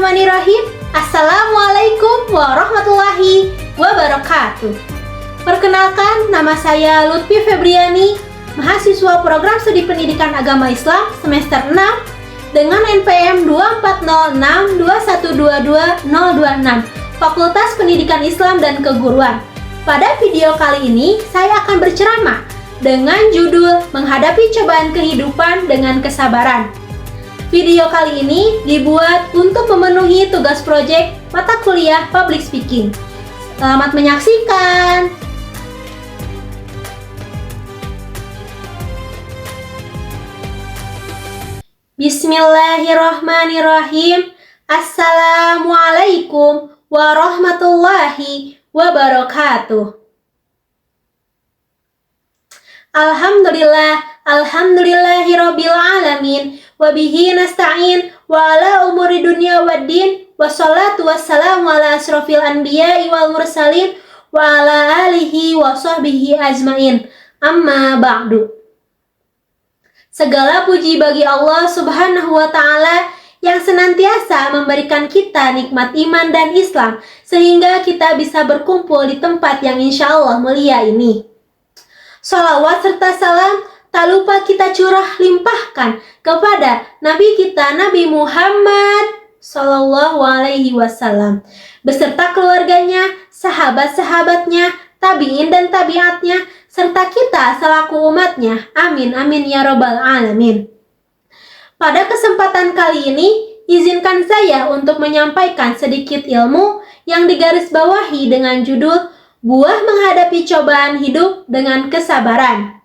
Bismillahirrahmanirrahim. Assalamualaikum warahmatullahi wabarakatuh. Perkenalkan, nama saya Lutfi Febriani, mahasiswa program studi pendidikan agama Islam semester 6 dengan NPM 24062122026, Fakultas Pendidikan Islam dan Keguruan. Pada video kali ini, saya akan berceramah dengan judul Menghadapi Cobaan Kehidupan dengan Kesabaran. Video kali ini dibuat untuk memenuhi tugas proyek mata kuliah Public Speaking. Selamat menyaksikan! Bismillahirrahmanirrahim. Assalamualaikum warahmatullahi wabarakatuh. Alhamdulillahirabbil alamin wa bihi nasta'in wa ala umuri dunya waddin wassalatu wassalamu ala asrofil anbiya'i wal mursalin wa ala alihi wa sahbihi ajmain. Amma ba'du. Segala puji bagi Allah Subhanahu wa ta'ala yang senantiasa memberikan kita nikmat iman dan Islam sehingga kita bisa berkumpul di tempat yang insya Allah mulia ini. Shalawat serta salam tak lupa kita curah limpahkan kepada Nabi kita Nabi Muhammad Sallallahu Alaihi Wasallam beserta keluarganya, sahabat-sahabatnya, tabi'in dan tabi'atnya, serta kita selaku umatnya. Amin amin ya robbal alamin. Pada kesempatan kali ini, izinkan saya untuk menyampaikan sedikit ilmu yang digarisbawahi dengan judul Buah Menghadapi Cobaan Hidup dengan Kesabaran.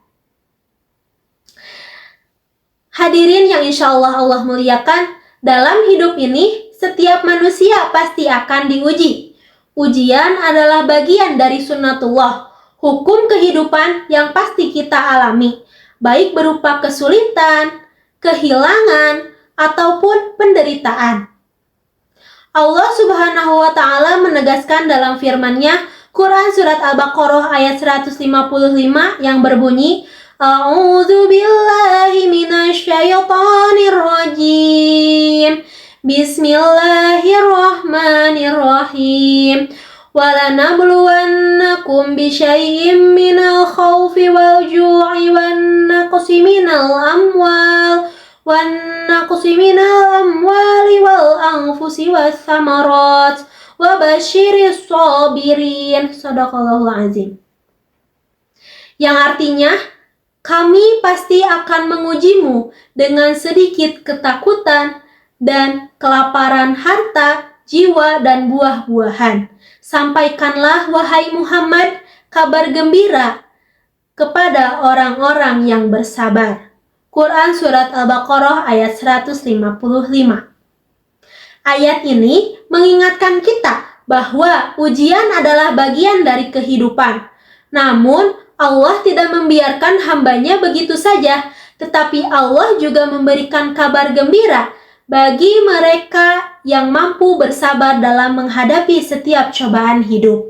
Hadirin yang insya Allah muliakan, dalam hidup ini setiap manusia pasti akan diuji. Ujian adalah bagian dari sunnatullah, hukum kehidupan yang pasti kita alami, baik berupa kesulitan, kehilangan, ataupun penderitaan. Allah Subhanahu wa ta'ala menegaskan dalam firman-Nya Quran Surat Al-Baqarah ayat 155 yang berbunyi A'udzu billahi minasyaitonir rajim. Bismillahirrahmanirrahim. Walanabluwannakum bisyai'im minal khawfi wal ju'i wan naqsi minal amwali wal anfusi was samarat wa basyiris sabirin. Shadaqallahul azim. Yang artinya, kami pasti akan mengujimu dengan sedikit ketakutan dan kelaparan harta, jiwa, dan buah-buahan. Sampaikanlah wahai Muhammad kabar gembira kepada orang-orang yang bersabar. Quran Surat Al-Baqarah ayat 155. Ayat ini mengingatkan kita bahwa ujian adalah bagian dari kehidupan. Namun, Allah tidak membiarkan hambanya begitu saja, tetapi Allah juga memberikan kabar gembira bagi mereka yang mampu bersabar dalam menghadapi setiap cobaan hidup.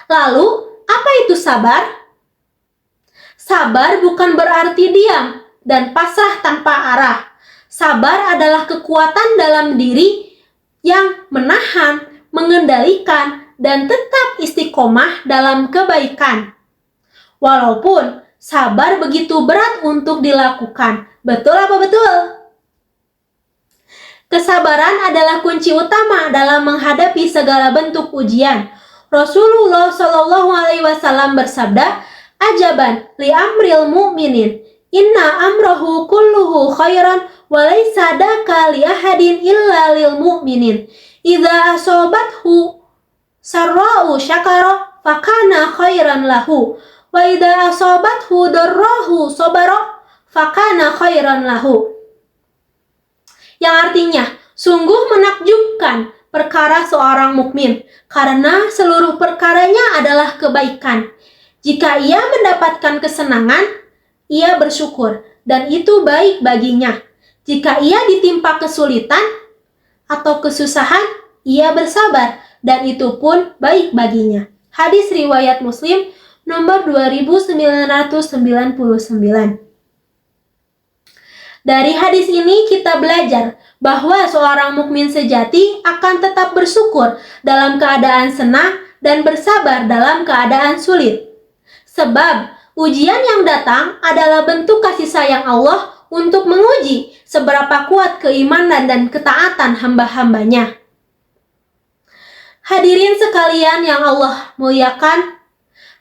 Lalu, apa itu sabar? Sabar bukan berarti diam dan pasrah tanpa arah. Sabar adalah kekuatan dalam diri yang menahan, mengendalikan, dan tetap istiqomah dalam kebaikan. Walaupun sabar begitu berat untuk dilakukan. Betul apa betul? Kesabaran adalah kunci utama dalam menghadapi segala bentuk ujian. Rasulullah Shallallahu Alaihi Wasallam bersabda, "Ajaban li amril mu'minin, inna amrahu kulluhu khairan, wa laysa daka li ahadin illa lil mu'minin. Idza asobathu sarra'u syakara fakana khairan lahu, wa idza asobathu darrahu sabara fakana khairan lahu." Yang artinya, sungguh menakjubkan perkara seorang mukmin karena seluruh perkaranya adalah kebaikan. Jika ia mendapatkan kesenangan, ia bersyukur dan itu baik baginya. Jika ia ditimpa kesulitan atau kesusahan, ia bersabar dan itu pun baik baginya. Hadis riwayat Muslim nomor 2999. Dari hadis ini kita belajar bahwa seorang mukmin sejati akan tetap bersyukur dalam keadaan senang dan bersabar dalam keadaan sulit. Sebab ujian yang datang adalah bentuk kasih sayang Allah untuk menguji seberapa kuat keimanan dan ketaatan hamba-hambanya. Hadirin sekalian yang Allah muliakan,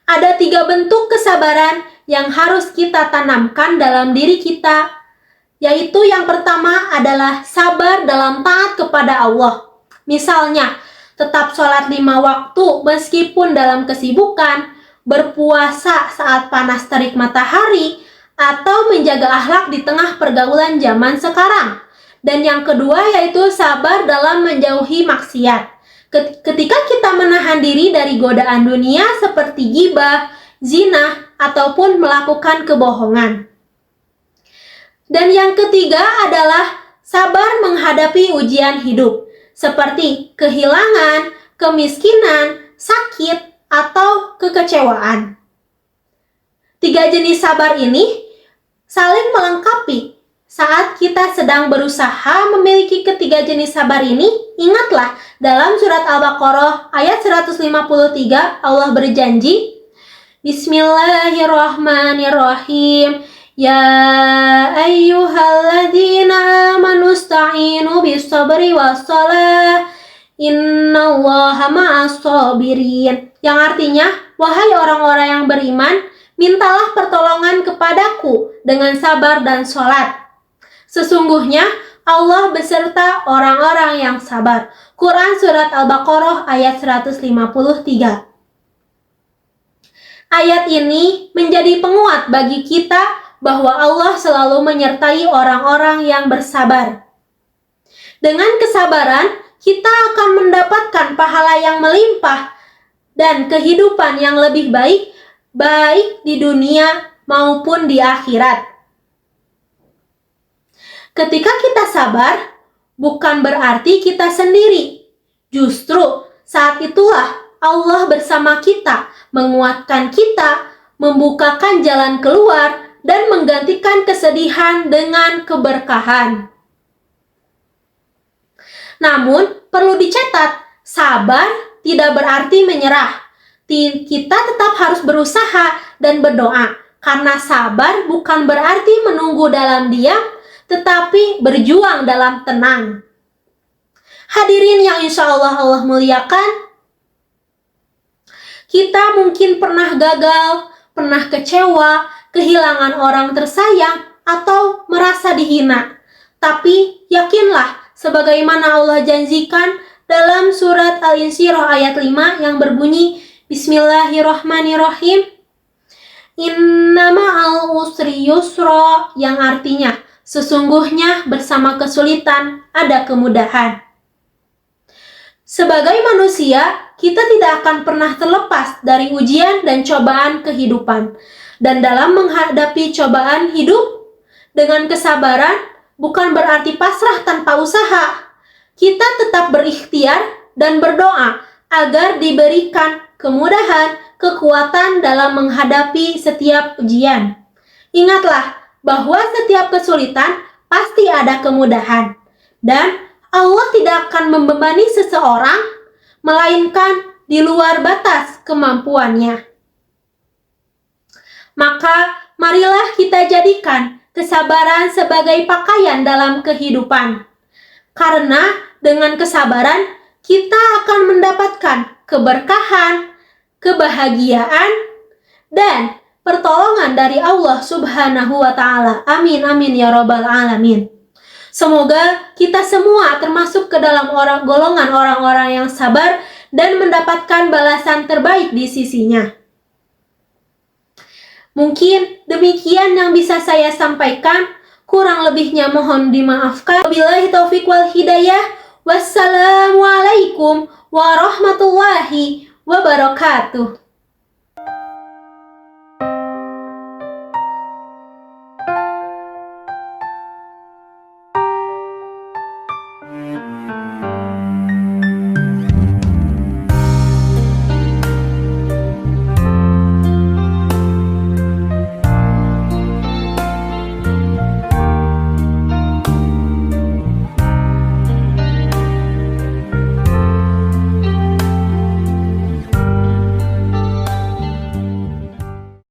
ada 3 bentuk kesabaran yang harus kita tanamkan dalam diri kita, yaitu yang pertama adalah sabar dalam taat kepada Allah. Misalnya, tetap sholat 5 waktu meskipun dalam kesibukan, berpuasa saat panas terik matahari, atau menjaga akhlak di tengah pergaulan zaman sekarang. Dan yang kedua yaitu sabar dalam menjauhi maksiat. Ketika kita menahan diri dari godaan dunia seperti ghibah, zina, ataupun melakukan kebohongan. Dan yang ketiga adalah sabar menghadapi ujian hidup, seperti kehilangan, kemiskinan, sakit, atau kekecewaan. 3 jenis sabar ini saling melengkapi. Saat kita sedang berusaha memiliki ketiga jenis sabar ini, ingatlah dalam surat Al-Baqarah ayat 153 Allah berjanji, Bismillahirrahmanirrahim. Ya ayyuhalladzina amanu sta'inu bis-sabri was-salah innallaha ma'as-sabirin. Yang artinya, wahai orang-orang yang beriman, mintalah pertolongan kepadaku dengan sabar dan sholat. Sesungguhnya Allah beserta orang-orang yang sabar. Quran Surat Al-Baqarah ayat 153. Ayat ini menjadi penguat bagi kita bahwa Allah selalu menyertai orang-orang yang bersabar. Dengan kesabaran, kita akan mendapatkan pahala yang melimpah dan kehidupan yang lebih baik di dunia maupun di akhirat. Ketika kita sabar, bukan berarti kita sendiri. Justru saat itulah Allah bersama kita, menguatkan kita, membukakan jalan keluar, dan menggantikan kesedihan dengan keberkahan. Namun, perlu dicatat, sabar tidak berarti menyerah. Kita tetap harus berusaha dan berdoa, karena sabar bukan berarti menunggu dalam diam, tetapi berjuang dalam tenang. Hadirin yang insya Allah muliakan, kita mungkin pernah gagal, pernah kecewa, kehilangan orang tersayang, atau merasa dihina. Tapi yakinlah, sebagaimana Allah janjikan dalam surat Al-Insyirah ayat 5 yang berbunyi, Bismillahirrahmanirrahim, Inna ma'al usri yusra, yang artinya, sesungguhnya bersama kesulitan ada kemudahan. Sebagai manusia, kita tidak akan pernah terlepas dari ujian dan cobaan kehidupan. Dan dalam menghadapi cobaan hidup dengan kesabaran, bukan berarti pasrah tanpa usaha. Kita tetap berikhtiar dan berdoa agar diberikan kemudahan, kekuatan dalam menghadapi setiap ujian. Ingatlah bahwa setiap kesulitan pasti ada kemudahan. Dan Allah tidak akan membebani seseorang, melainkan di luar batas kemampuannya. Maka, marilah kita jadikan kesabaran sebagai pakaian dalam kehidupan. Karena dengan kesabaran, kita akan mendapatkan keberkahan, kebahagiaan, dan pertolongan dari Allah Subhanahu wa Ta'ala. Amin, amin, ya Rabbal Alamin. Semoga kita semua termasuk ke dalam golongan orang-orang yang sabar dan mendapatkan balasan terbaik di sisinya. Mungkin demikian yang bisa saya sampaikan, kurang lebihnya mohon dimaafkan. Wabillahi taufiq wal hidayah. Wassalamualaikum warahmatullahi wabarakatuh.